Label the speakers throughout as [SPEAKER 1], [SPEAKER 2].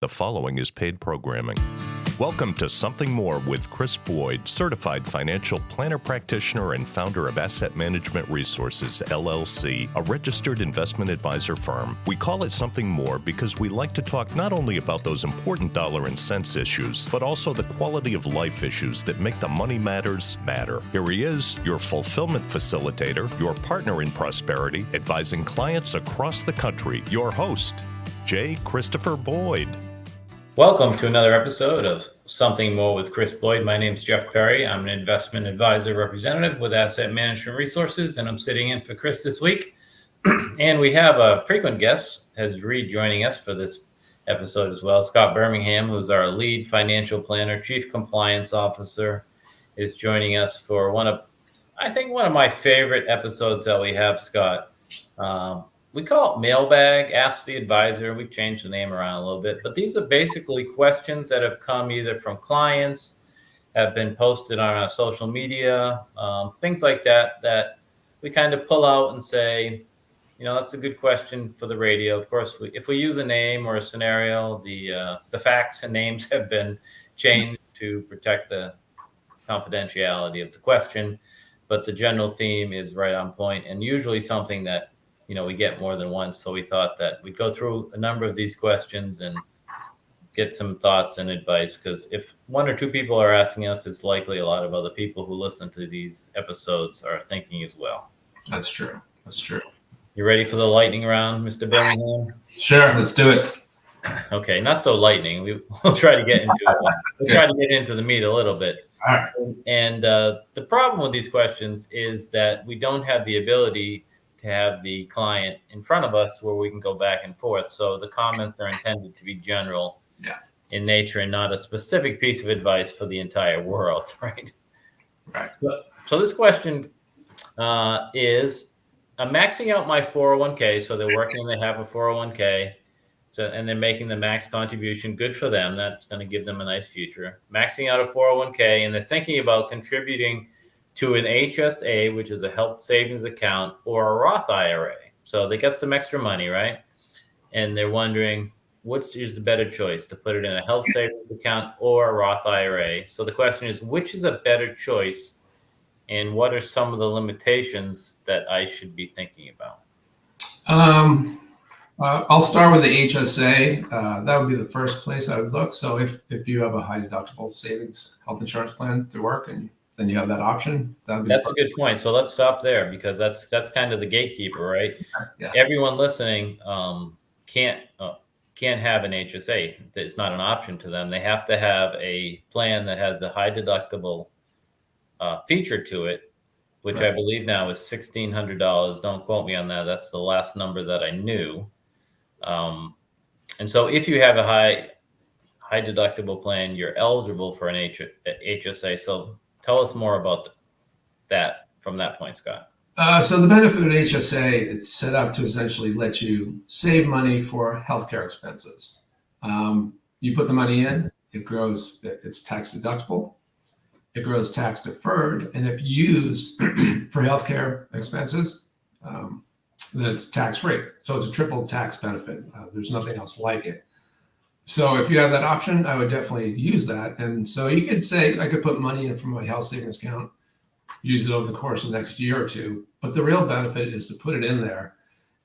[SPEAKER 1] The following is paid programming. Welcome to Something More with Chris Boyd, certified financial planner practitioner and founder of Asset Management Resources, LLC, a registered investment advisor firm. We call it Something More because we like to talk not only about those important dollar and cents issues, but also the quality of life issues that make the money matters matter. Here he is, your fulfillment facilitator, your partner in prosperity, advising clients across the country, your host, J. Christopher Boyd.
[SPEAKER 2] Welcome to another episode of Something More with Chris Boyd. My name is Jeff Perry. I'm an investment advisor representative with Asset Management Resources, and I'm sitting in for Chris this week. And we have a frequent guest has rejoining us for this episode as well. Scott Birmingham, who's our lead financial planner, chief compliance officer, is joining us for one of my favorite episodes that we have, Scott. We call it Mailbag, Ask the Advisor. We've changed the name around a little bit, but these are basically questions that have come either from clients, have been posted on our social media, things like that we kind of pull out and say, that's a good question for the radio. Of course, if we use a name or a scenario, the facts and names have been changed to protect the confidentiality of the question, but the general theme is right on point and usually something that we get more than once. So we thought that we'd go through a number of these questions and get some thoughts and advice, because if one or two people are asking us, it's likely a lot of other people who listen to these episodes are thinking as well.
[SPEAKER 3] That's true.
[SPEAKER 2] You ready for the lightning round, Mr. Birmingham?
[SPEAKER 3] Sure, let's do it.
[SPEAKER 2] Okay, not so lightning. We'll try to get into it. We'll try to get into the meat a little bit.
[SPEAKER 3] All right.
[SPEAKER 2] And the problem with these questions is that we don't have the ability to have the client in front of us where we can go back and forth. So the comments are intended to be general in nature and not a specific piece of advice for the entire world, right?
[SPEAKER 3] Right.
[SPEAKER 2] So this question is, I'm maxing out my 401k. So they're working, they have a 401k. And they're making the max contribution. Good for them. That's going to give them a nice future. Maxing out a 401k, and they're thinking about contributing to an HSA, which is a health savings account, or a Roth IRA. So they got some extra money, right? And they're wondering, which is the better choice, to put it in a health savings account or a Roth IRA? So the question is, which is a better choice, and what are some of the limitations that I should be thinking about?
[SPEAKER 3] I'll start with the HSA. That would be the first place I would look. So if you have a high deductible savings health insurance plan through work, and then you have that option.
[SPEAKER 2] That's a good point. So let's stop there, because that's kind of the gatekeeper, right?
[SPEAKER 3] Yeah.
[SPEAKER 2] Everyone listening can't have an HSA. It's not an option to them. They have to have a plan that has the high deductible feature to it, which I believe now is $1,600. Don't quote me on that. That's the last number that I knew. And so if you have a high deductible plan, you're eligible for an HSA. So tell us more about that from that point, Scott.
[SPEAKER 3] So the benefit of HSA, it's set up to essentially let you save money for healthcare expenses. You put the money in, it grows, it's tax deductible, it grows tax deferred, and if used for healthcare expenses, then it's tax free. So it's a triple tax benefit. There's nothing else like it. So if you have that option, I would definitely use that. And so you could say, I could put money in from my health savings account, use it over the course of the next year or two. But the real benefit is to put it in there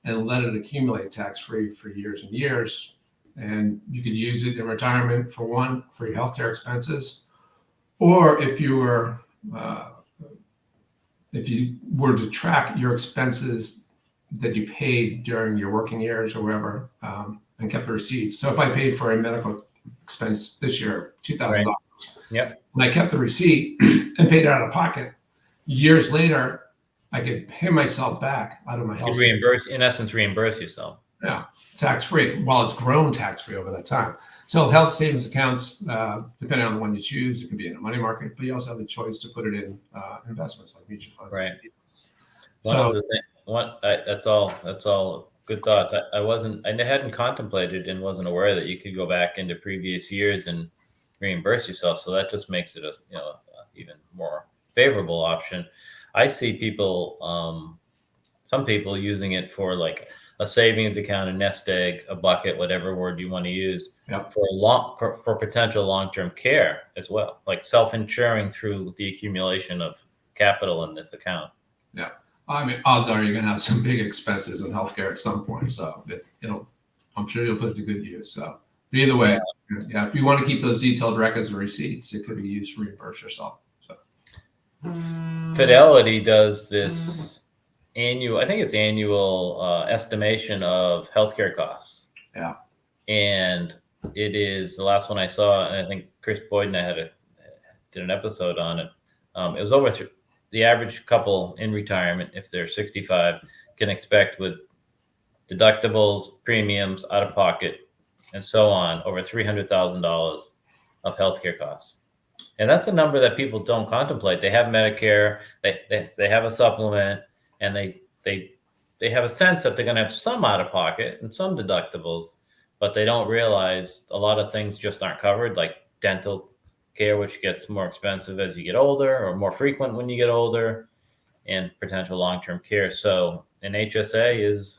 [SPEAKER 3] and let it accumulate tax-free for years and years. And you could use it in retirement for your healthcare expenses. Or if you were to track your expenses that you paid during your working years or wherever, and kept the receipts. So if I paid for a medical expense this year, $2,000,
[SPEAKER 2] Yep.
[SPEAKER 3] And I kept the receipt and paid it out of pocket, years later, I could pay myself back out of my health.
[SPEAKER 2] Reimburse yourself.
[SPEAKER 3] Yeah, tax-free. While it's grown tax-free over that time. So health savings accounts, depending on the one you choose, it can be in a money market, but you also have the choice to put it in investments like mutual funds.
[SPEAKER 2] Right. That's all good thoughts. I hadn't contemplated and wasn't aware that you could go back into previous years and reimburse yourself. So that just makes it a even more favorable option. I see people, some people using it for like a savings account, a nest egg, a bucket, whatever word you want to use,
[SPEAKER 3] Yeah.
[SPEAKER 2] for potential long-term care as well, like self-insuring through the accumulation of capital in this account.
[SPEAKER 3] Yeah. I mean, odds are you're going to have some big expenses in healthcare at some point. So, I'm sure you'll put it to good use. So, but either way, yeah, if you want to keep those detailed records or receipts, it could be used to reimburse yourself. So,
[SPEAKER 2] Fidelity does this annual estimation of healthcare costs.
[SPEAKER 3] Yeah.
[SPEAKER 2] And it is the last one I saw, and I think Chris Boyd and I did an episode on it. It was over the average couple in retirement, if they're 65, can expect with deductibles, premiums, out of pocket, and so on, over $300,000 of healthcare costs. And that's a number that people don't contemplate. They have Medicare, they have a supplement, and they have a sense that they're going to have some out of pocket and some deductibles, but they don't realize a lot of things just aren't covered, like dental care, which gets more expensive as you get older, or more frequent when you get older, and potential long-term care. So an HSA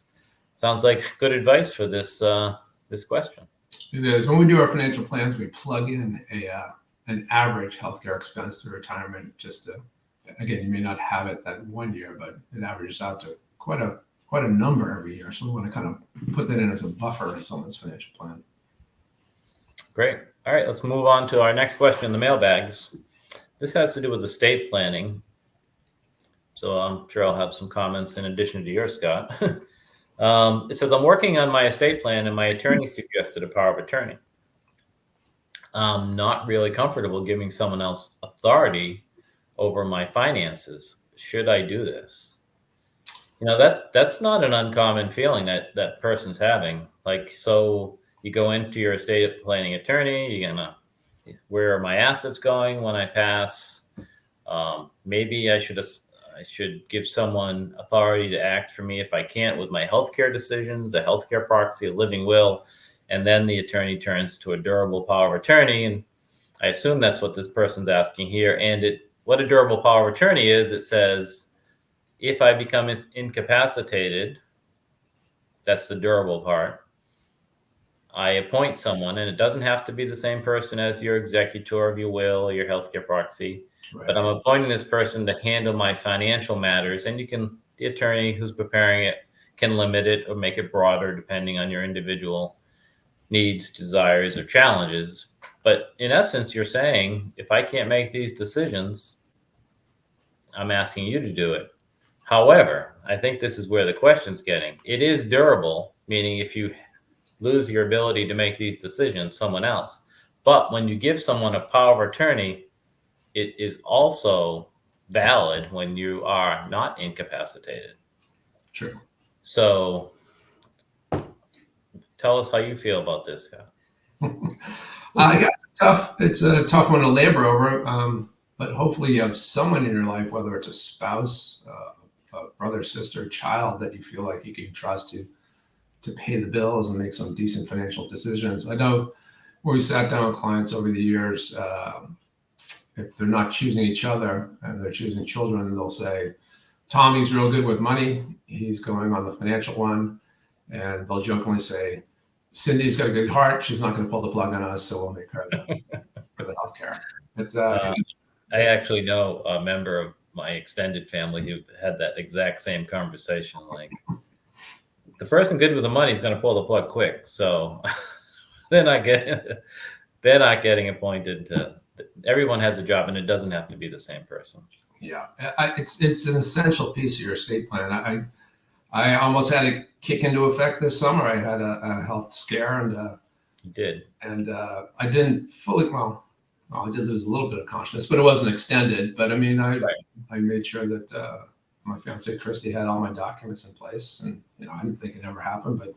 [SPEAKER 2] sounds like good advice for this question.
[SPEAKER 3] It is. When we do our financial plans, we plug in an average healthcare expense through retirement. Just to, again, you may not have it that 1 year, but it averages out to quite a number every year. So we want to kind of put that in as a buffer in someone's financial plan.
[SPEAKER 2] Great. All right, let's move on to our next question, the mailbags. This has to do with estate planning. So I'm sure I'll have some comments in addition to yours, Scott. It says, I'm working on my estate plan and my attorney suggested a power of attorney. I'm not really comfortable giving someone else authority over my finances. Should I do this? That's not an uncommon feeling that person's having. Like, so you go into your estate planning attorney, where are my assets going when I pass? Maybe I should give someone authority to act for me if I can't with my healthcare decisions, a healthcare proxy, a living will, and then the attorney turns to a durable power of attorney. And I assume that's what this person's asking here. And what a durable power of attorney is, it says, if I become incapacitated, that's the durable part, I appoint someone, and it doesn't have to be the same person as your executor of your will or your healthcare proxy, right. But I'm appointing this person to handle my financial matters, and the attorney who's preparing it can limit it or make it broader depending on your individual needs, desires, or challenges. But in essence, you're saying, if I can't make these decisions, I'm asking you to do it. However, I think this is where the question's getting. It is durable, meaning if you lose your ability to make these decisions, someone else. But when you give someone a power of attorney, it is also valid when you are not incapacitated.
[SPEAKER 3] True.
[SPEAKER 2] So tell us how you feel about this, Scott.
[SPEAKER 3] It's a tough one to labor over, but hopefully you have someone in your life, whether it's a spouse, a brother, sister, child, that you feel like you can trust to pay the bills and make some decent financial decisions. I know where we sat down with clients over the years, if they're not choosing each other and they're choosing children, they'll say, Tommy's real good with money. He's going on the financial one. And they'll jokingly say, Cindy's got a good heart. She's not going to pull the plug on us, so we'll make her for the healthcare.
[SPEAKER 2] I actually know a member of my extended family who had that exact same conversation. Like, the person good with the money is going to pull the plug quick. So they're not getting appointed to. Everyone has a job, and it doesn't have to be the same person.
[SPEAKER 3] Yeah, it's an essential piece of your estate plan. I almost had it kick into effect this summer. I had a health scare, and
[SPEAKER 2] you did,
[SPEAKER 3] and I didn't fully. Well, I did lose a little bit of consciousness, but it wasn't extended. But I mean, I made sure that my fiancée Christy had all my documents in place, and I didn't think it ever happened. But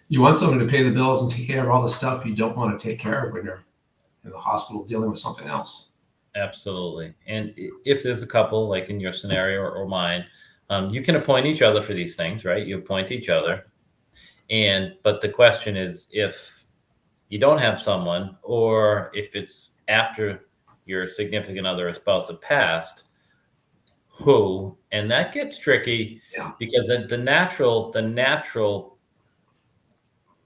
[SPEAKER 3] you want someone to pay the bills and take care of all the stuff you don't want to take care of when you're in the hospital dealing with something else.
[SPEAKER 2] Absolutely. And if there's a couple, like in your scenario or mine, you can appoint each other for these things, right? You appoint each other. But the question is, if you don't have someone, or if it's after your significant other or spouse have passed, who, and that gets tricky because the natural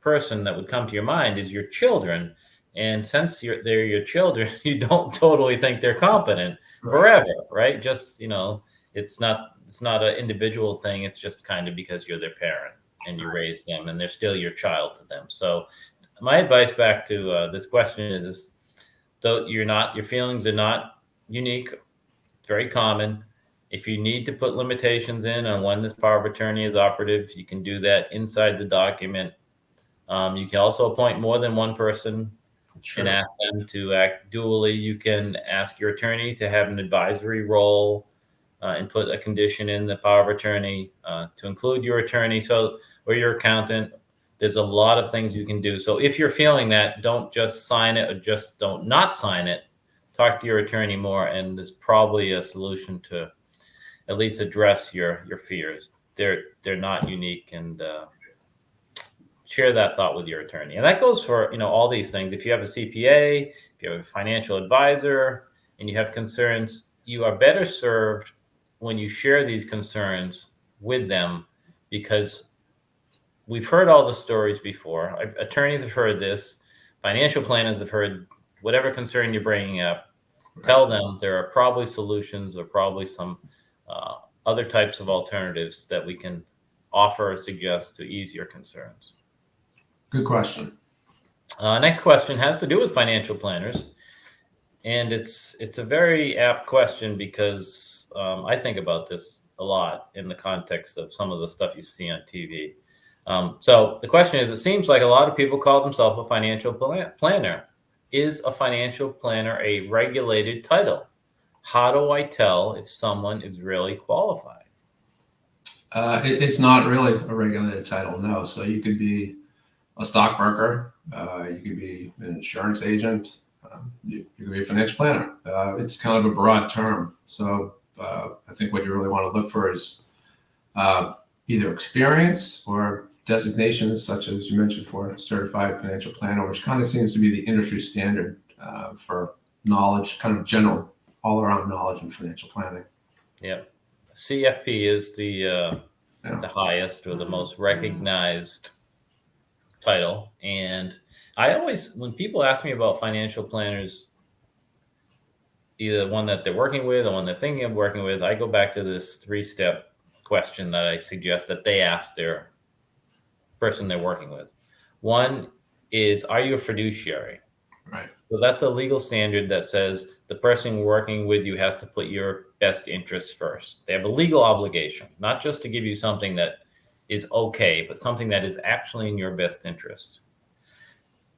[SPEAKER 2] person that would come to your mind is your children. And since they're your children, you don't totally think they're competent forever, right? Just, it's not an individual thing. It's just kind of because you're their parent and you raise them and they're still your child to them. So my advice back to this question is, though your feelings are not unique, very common. If you need to put limitations in on when this power of attorney is operative, you can do that inside the document. You can also appoint more than one person and ask them to act dually. You can ask your attorney to have an advisory role and put a condition in the power of attorney to include your attorney or your accountant. There's a lot of things you can do. So if you're feeling that, don't just sign it or just don't not sign it. Talk to your attorney more, and there's probably a solution to at least address your fears. They're not unique, and share that thought with your attorney. And that goes for all these things. If you have a CPA, if you have a financial advisor, and you have concerns, you are better served when you share these concerns with them, because we've heard all the stories before. Attorneys have heard this. Financial planners have heard whatever concern you're bringing up. Tell them there are probably solutions or probably some other types of alternatives that we can offer or suggest to ease your concerns.
[SPEAKER 3] Good question.
[SPEAKER 2] Next question has to do with financial planners. And it's a very apt question because I think about this a lot in the context of some of the stuff you see on TV. So the question is, it seems like a lot of people call themselves a financial planner. Is a financial planner a regulated title? How do I tell if someone is really qualified?
[SPEAKER 3] It's not really a regulated title, no. So you could be a stockbroker, you could be an insurance agent, you could be a financial planner. It's kind of a broad term. So I think what you really want to look for is either experience or designations, such as you mentioned for certified financial planner, which kind of seems to be the industry standard for knowledge, kind of general all-around knowledge in financial planning.
[SPEAKER 2] Yeah, CFP is the highest or the most recognized title. And I always, when people ask me about financial planners, either one that they're working with or one they're thinking of working with, I go back to this 3-step question that I suggest that they ask their person they're working with. One is, are you a fiduciary?
[SPEAKER 3] Right.
[SPEAKER 2] So that's a legal standard that says the person working with you has to put your best interests first. They have a legal obligation, not just to give you something that is okay, but something that is actually in your best interest.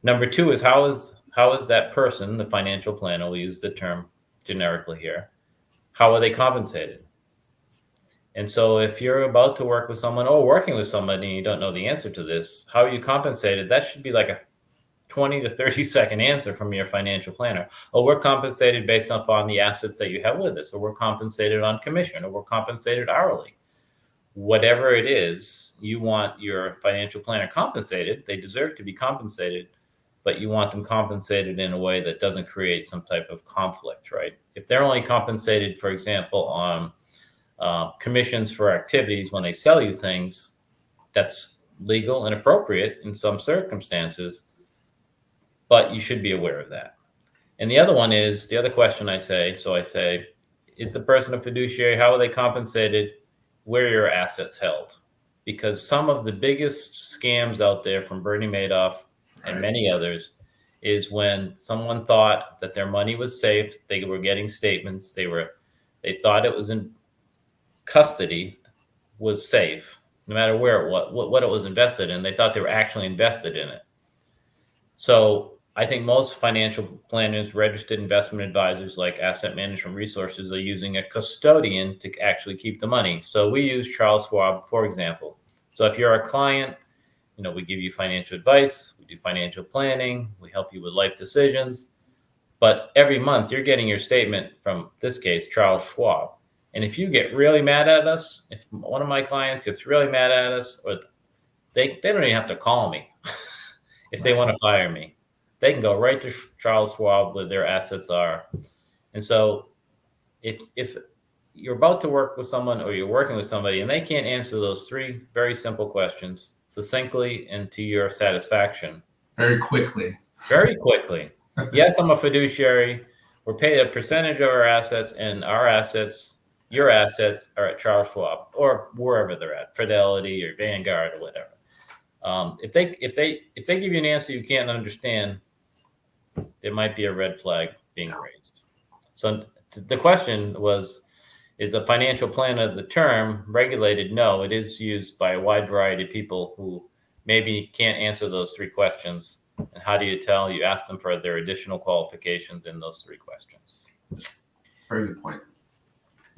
[SPEAKER 2] Number 2 is, how is that person, the financial planner, we'll use the term generically here, how are they compensated? And so if you're about to work with someone or working with somebody and you don't know the answer to this, how are you compensated? That should be like a 20 to 30 second answer from your financial planner. Oh, we're compensated based upon the assets that you have with us, or we're compensated on commission, or we're compensated hourly. Whatever it is, you want your financial planner compensated. They deserve to be compensated, but you want them compensated in a way that doesn't create some type of conflict, right? If they're only compensated, for example, on commissions for activities when they sell you things, that's legal and appropriate in some circumstances, but you should be aware of that. And the other one is, the other question I say, is the person a fiduciary? How are they compensated? Where are your assets held? Because some of the biggest scams out there, from Bernie Madoff and many others, is when someone thought that their money was safe. They were getting statements. They thought it was in custody, was safe, no matter where what it was invested in. They thought they were actually invested in it. So I think most financial planners, registered investment advisors like Asset Management Resources, are using a custodian to actually keep the money. So we use Charles Schwab, for example. So if you're a client, we give you financial advice, we do financial planning, we help you with life decisions. But every month you're getting your statement from, this case, Charles Schwab. And if you get really mad at us, if one of my clients gets really mad at us, or they don't even have to call me if they want to fire me. They can go right to Charles Schwab where their assets are. And so if you're about to work with someone or you're working with somebody and they can't answer those three very simple questions succinctly and to your satisfaction.
[SPEAKER 3] Very quickly.
[SPEAKER 2] Very quickly. Yes, I'm a fiduciary. We're paid a percentage of our assets, and our assets, your assets, are at Charles Schwab or wherever they're at, Fidelity or Vanguard or whatever. If they give you an answer you can't understand, there might be a red flag being raised. So the question was, is a financial planner the term regulated? No, it is used by a wide variety of people who maybe can't answer those three questions. And how do you tell? You ask them for their additional qualifications in those three questions.
[SPEAKER 3] Very good point.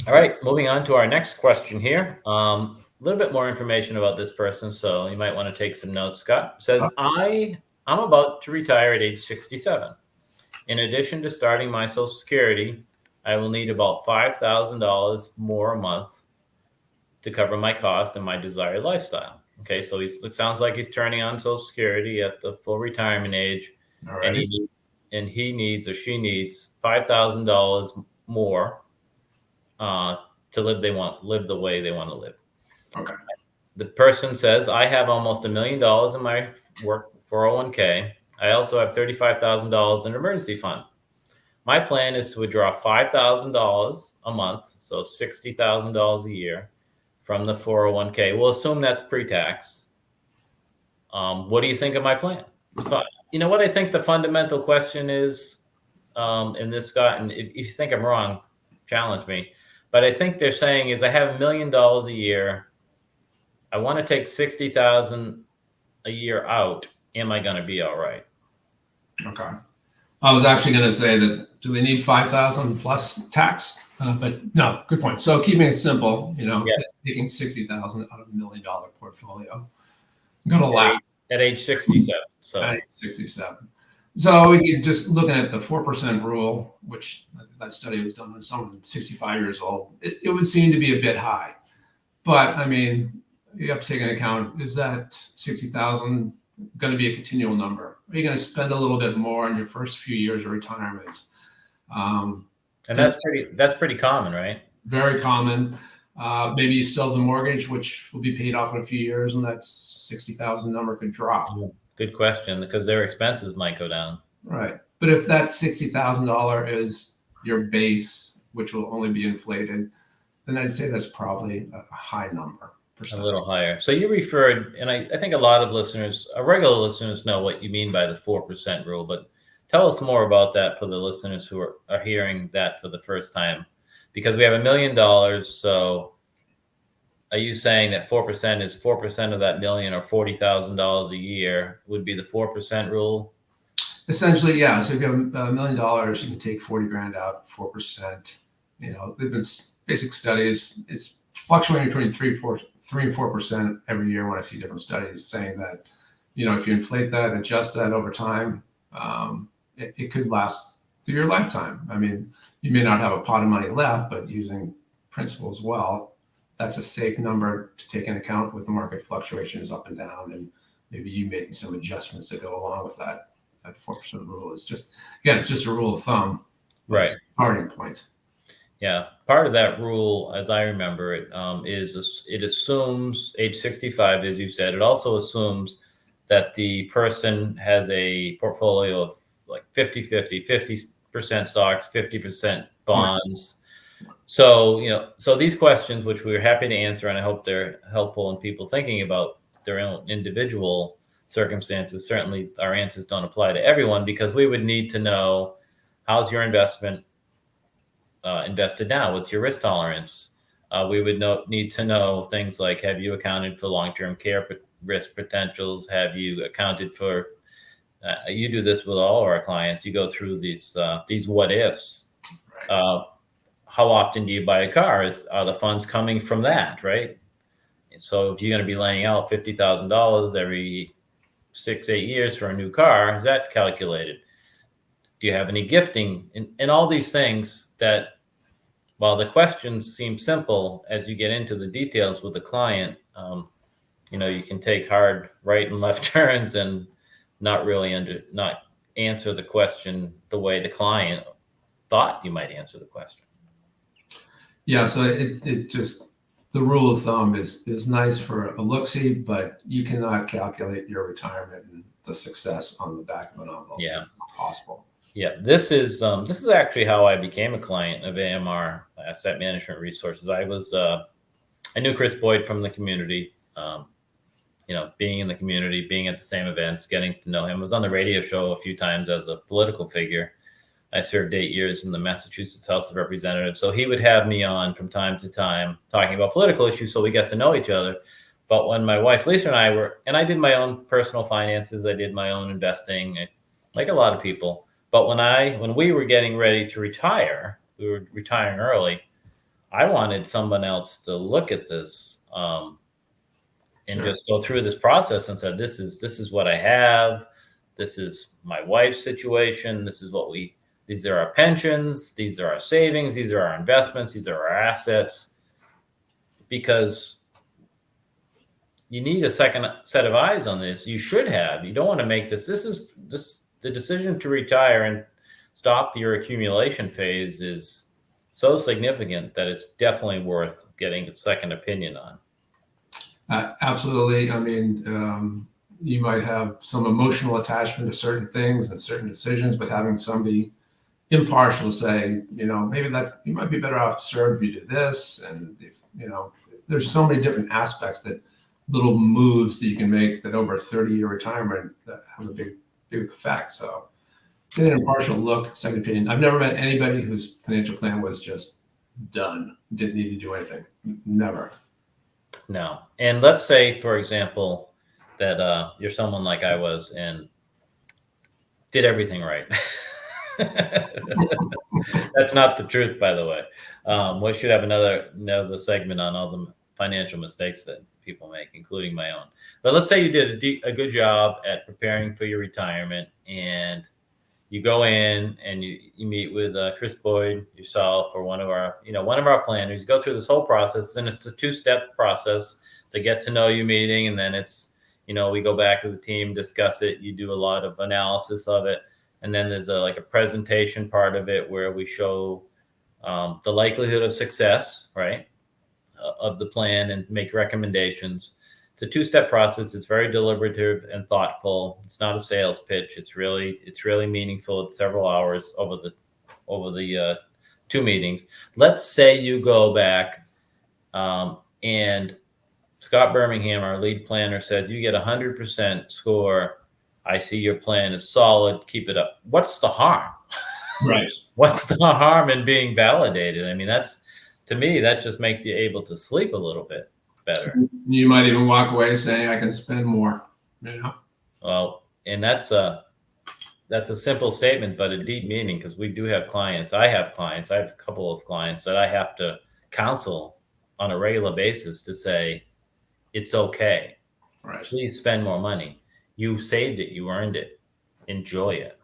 [SPEAKER 2] All right, moving on to our next question here. A little bit more information about this person, so you might want to take some notes. Scott says, I'm about to retire at age 67. In addition to starting my Social Security, I will need about $5,000 more a month to cover my costs and my desired lifestyle. Okay, so it sounds like he's turning on Social Security at the full retirement age, and he needs or she needs $5,000 more to live the way they want to live.
[SPEAKER 3] Okay.
[SPEAKER 2] The person says, I have almost $1 million in my work 401k. I also have $35,000 in an emergency fund. My plan is to withdraw $5,000 a month, so $60,000 a year from the 401k. We'll assume that's pre-tax. What do you think of my plan? So, you know what I think the fundamental question is in this, Scott, and if you think I'm wrong, challenge me. But I think they're saying is I have $1 million a year. I want to take $60,000 a year out. Am I going to be all right?
[SPEAKER 3] Okay. I was actually going to say that, do they need 5,000 plus tax? But no, good point. So keeping it simple, it's taking 60,000 out of $1 million portfolio. I'm going to laugh.
[SPEAKER 2] At age 67. So
[SPEAKER 3] at age 67. So we can just looking at the 4% rule, which that study was done on someone 65 years old. It would seem to be a bit high, but I mean, you have to take into account, is that 60,000 going to be a continual number? Are you going to spend a little bit more in your first few years of retirement?
[SPEAKER 2] And that's pretty common, right?
[SPEAKER 3] Very common. Maybe you still have the mortgage, which will be paid off in a few years, and that 60,000 number could drop.
[SPEAKER 2] Good question, because their expenses might go down.
[SPEAKER 3] Right. But if that $60,000 is your base, which will only be inflated, then I'd say that's probably a high number.
[SPEAKER 2] A little higher. So you referred, and I think a lot of listeners, regular listeners, know what you mean by the 4% rule, but tell us more about that for the listeners who are hearing that for the first time, because we have $1 million. So are you saying that 4% is 4% of that million, or $40,000 a year would be the 4% rule?
[SPEAKER 3] Essentially, yeah. So if you have $1 million, you can take 40 grand out, 4%. There've been basic studies. It's fluctuating between 3 and 4% every year when I see different studies saying that, if you inflate that and adjust that over time, it could last through your lifetime. I mean, you may not have a pot of money left, but using principal as well, that's a safe number to take into account with the market fluctuations up and down, and maybe you making some adjustments that go along with that. That 4% rule is just, again, it's just a rule of thumb.
[SPEAKER 2] Right.
[SPEAKER 3] It's a starting point.
[SPEAKER 2] Yeah, part of that rule, as I remember it, is it assumes age 65, as you said. It also assumes that the person has a portfolio of like 50-50, 50% stocks, 50% bonds. So, so these questions, which we're happy to answer, and I hope they're helpful in people thinking about their own individual circumstances. Certainly our answers don't apply to everyone, because we would need to know, how's your investment invested now? What's your risk tolerance? We would need to know things like, have you accounted for long-term care risk potentials? Have you accounted for, you do this with all our clients, you go through these what ifs.
[SPEAKER 3] Right.
[SPEAKER 2] How often do you buy a car? Are the funds coming from that, right? So if you're going to be laying out $50,000 every 6-8 years for a new car, is that calculated? Do you have any gifting? And all these things that, while the questions seem simple, as you get into the details with the client, you can take hard right and left turns and not answer the question the way the client thought you might answer the question.
[SPEAKER 3] Yeah, so it just, the rule of thumb is nice for a look-see, but you cannot calculate your retirement and the success on the back of an envelope.
[SPEAKER 2] Yeah.
[SPEAKER 3] It's not possible.
[SPEAKER 2] Yeah, this is actually how I became a client of AMR Asset Management Resources. I knew Chris Boyd from the community, being in the community, being at the same events, getting to know him. I was on the radio show a few times as a political figure. I served 8 years in the Massachusetts House of Representatives. So he would have me on from time to time talking about political issues, so we got to know each other. But when my wife, Lisa, and I did my own personal finances, I did my own investing, like a lot of people. But when we were getting ready to retire, we were retiring early, I wanted someone else to look at this and just go through this process and said, this is what I have. This is my wife's situation. These are our pensions. These are our savings. These are our investments. These are our assets. Because you need a second set of eyes on this. You should have. You don't want to make this. The decision to retire and stop your accumulation phase is so significant that it's definitely worth getting a second opinion on.
[SPEAKER 3] Absolutely. I mean, you might have some emotional attachment to certain things and certain decisions, but having somebody impartial say, maybe you might be better off served if you do this. And, there's so many different aspects, that little moves that you can make that over a 30-year retirement that have a big effect. So get an impartial look, second opinion. I've never met anybody whose financial plan was just done, didn't need to do anything. Never.
[SPEAKER 2] No. And let's say, for example, that you're someone like I was and did everything right. That's not the truth, by the way. We should have another segment on all the financial mistakes that people make, including my own. But let's say you did a good job at preparing for your retirement, and you go in and you meet with Chris Boyd, yourself, or one of our planners. You go through this whole process, and it's a 2-step process. It's a get to know you meeting, and then it's, we go back as a team, discuss it. You do a lot of analysis of it. And then there's a presentation part of it where we show the likelihood of success, right, of the plan, and make recommendations. It's a 2-step process. It's very deliberative and thoughtful. It's not a sales pitch. It's really meaningful. It's several hours over the 2 meetings. Let's say you go back and Scott Birmingham, our lead planner, says you get 100% score. I see your plan is solid. Keep it up. What's the harm?
[SPEAKER 3] Right.
[SPEAKER 2] What's the harm in being validated? I mean, to me, that just makes you able to sleep a little bit better.
[SPEAKER 3] You might even walk away saying, I can spend more.
[SPEAKER 2] Well, and that's a simple statement, but a deep meaning, because we do have clients. I have a couple of clients that I have to counsel on a regular basis to say, it's okay.
[SPEAKER 3] Right.
[SPEAKER 2] Please spend more money. You saved it. You earned it. Enjoy it.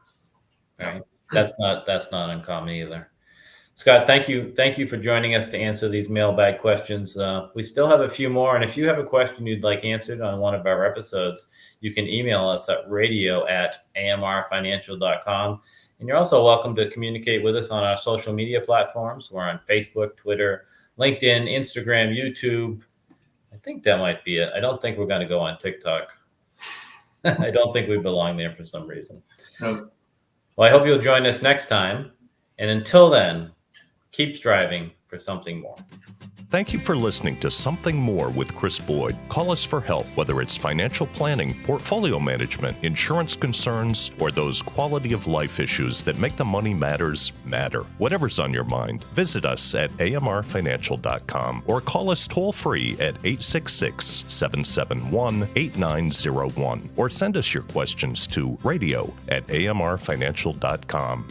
[SPEAKER 2] Right. That's not uncommon either. Scott, thank you for joining us to answer these mailbag questions. We still have a few more. And if you have a question you'd like answered on one of our episodes, you can email us at radio@amrfinancial.com. And you're also welcome to communicate with us on our social media platforms. We're on Facebook, Twitter, LinkedIn, Instagram, YouTube. I think that might be it. I don't think we're going to go on TikTok. I don't think we belong there for some reason.
[SPEAKER 3] Nope.
[SPEAKER 2] Well, I hope you'll join us next time. And until then, keep striving for something more.
[SPEAKER 1] Thank you for listening to Something More with Chris Boyd. Call us for help, whether it's financial planning, portfolio management, insurance concerns, or those quality of life issues that make the money matters matter. Whatever's on your mind, visit us at amrfinancial.com or call us toll-free at 866-771-8901 or send us your questions to radio@amrfinancial.com.